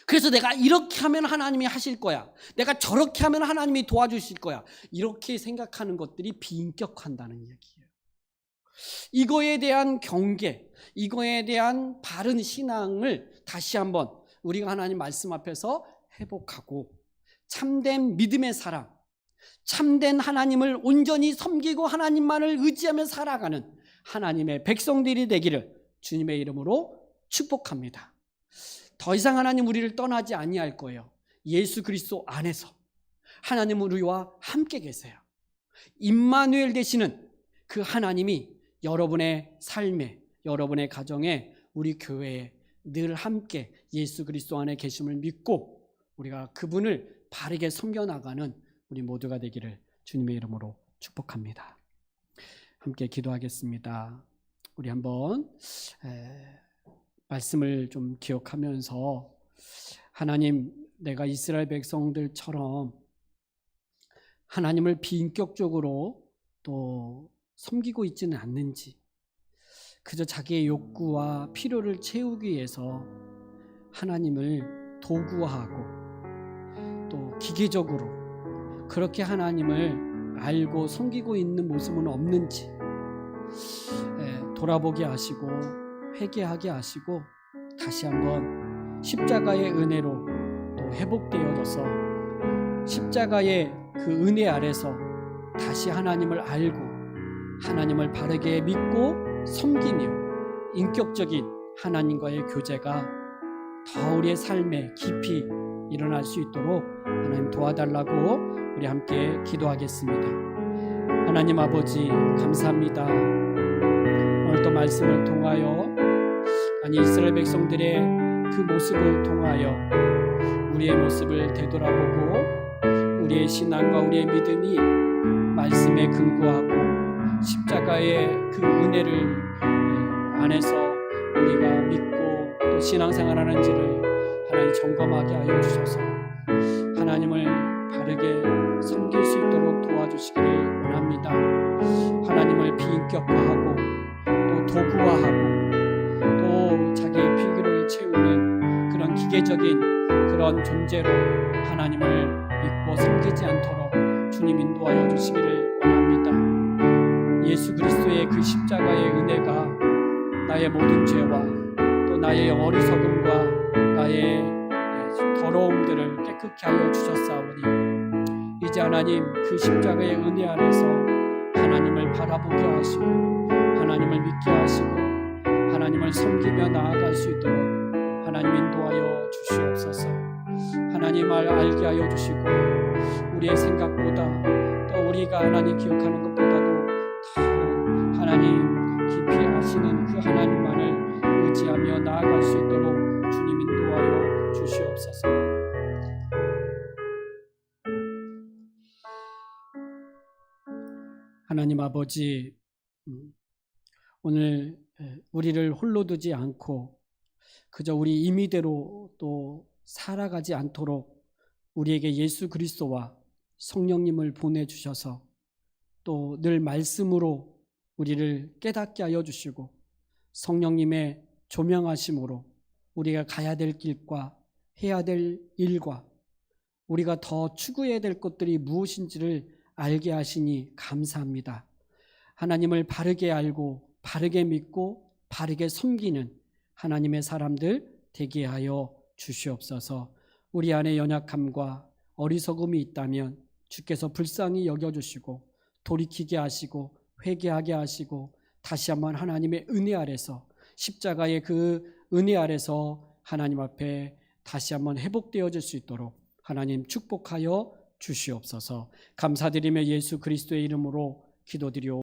[SPEAKER 1] 그래서 내가 이렇게 하면 하나님이 하실 거야. 내가 저렇게 하면 하나님이 도와주실 거야. 이렇게 생각하는 것들이 비인격한다는 얘기예요. 이거에 대한 경계, 이거에 대한 바른 신앙을 다시 한번 우리가 하나님 말씀 앞에서 회복하고 참된 믿음의 사랑, 참된 하나님을 온전히 섬기고 하나님만을 의지하며 살아가는 하나님의 백성들이 되기를 주님의 이름으로 축복합니다. 더 이상 하나님 우리를 떠나지 아니할 거예요. 예수 그리스도 안에서 하나님 우리와 함께 계세요. 임마누엘 되시는 그 하나님이 여러분의 삶에, 여러분의 가정에, 우리 교회에 늘 함께 예수 그리스도 안에 계심을 믿고 우리가 그분을 바르게 섬겨나가는 우리 모두가 되기를 주님의 이름으로 축복합니다. 함께 기도하겠습니다. 우리 한번 말씀을 좀 기억하면서 하나님, 내가 이스라엘 백성들처럼 하나님을 비인격적으로 또 섬기고 있지는 않는지, 그저 자기의 욕구와 필요를 채우기 위해서 하나님을 도구화하고 또 기계적으로 그렇게 하나님을 알고 섬기고 있는 모습은 없는지 돌아보게 하시고 회개하게 하시고 다시 한번 십자가의 은혜로 또 회복되어져서 십자가의 그 은혜 아래서 다시 하나님을 알고 하나님을 바르게 믿고 섬기며 인격적인 하나님과의 교제가 더 우리의 삶에 깊이 일어날 수 있도록 하나님 도와달라고 우리 함께 기도하겠습니다. 하나님 아버지 감사합니다. 오늘 또 말씀을 통하여 이스라엘 백성들의 그 모습을 통하여 우리의 모습을 되돌아보고 우리의 신앙과 우리의 믿음이 말씀에 근거하고 십자가의 그 은혜를 안에서 우리가 믿고 또 신앙생활하는지를 하나님 점검하게 하여 주셔서 하나님을 바르게 섬길 수 있도록 도와주시기를 원합니다. 하나님을 비인격화하고 또 도구화하고 또 자기의 필요를 채우는 그런 기계적인 그런 존재로 하나님을 믿고 섬기지 않도록 주님 인도하여 주시기를 원합니다. 예수 그리스도의 그 십자가의 은혜가 나의 모든 죄와 또 나의 어리석음과 나의 더러움들을 깨끗게 하여 주셨사오니 이제 하나님 그 십자가의 은혜 아래서 하나님을 바라보게 하시고 하나님을 믿게 하시고 하나님을 섬기며 나아갈 수 있도록 하나님 인도하여 주시옵소서. 하나님을 알게 하여 주시고 우리의 생각보다 또 우리가 하나님 기억하는 것보다도 더 하나님 깊이 아시는 그 하나님만을 의지하며 나아갈 수 있도록 주님 인도하여 주시옵소서. 하나님 아버지, 오늘 우리를 홀로 두지 않고 그저 우리 임의대로 또 살아가지 않도록 우리에게 예수 그리스도와 성령님을 보내주셔서 또 늘 말씀으로 우리를 깨닫게 하여 주시고 성령님의 조명하심으로 우리가 가야 될 길과 해야 될 일과 우리가 더 추구해야 될 것들이 무엇인지를 알게 하시니 감사합니다. 하나님을 바르게 알고 바르게 믿고 바르게 섬기는 하나님의 사람들 되게 하여 주시옵소서. 우리 안에 연약함과 어리석음이 있다면 주께서 불쌍히 여겨주시고 돌이키게 하시고 회개하게 하시고 다시 한번 하나님의 은혜 아래서 십자가의 그 은혜 아래서 하나님 앞에 다시 한번 회복되어질 수 있도록 하나님 축복하여 주시옵소서. 감사드리며 예수 그리스도의 이름으로 기도드리옵소서.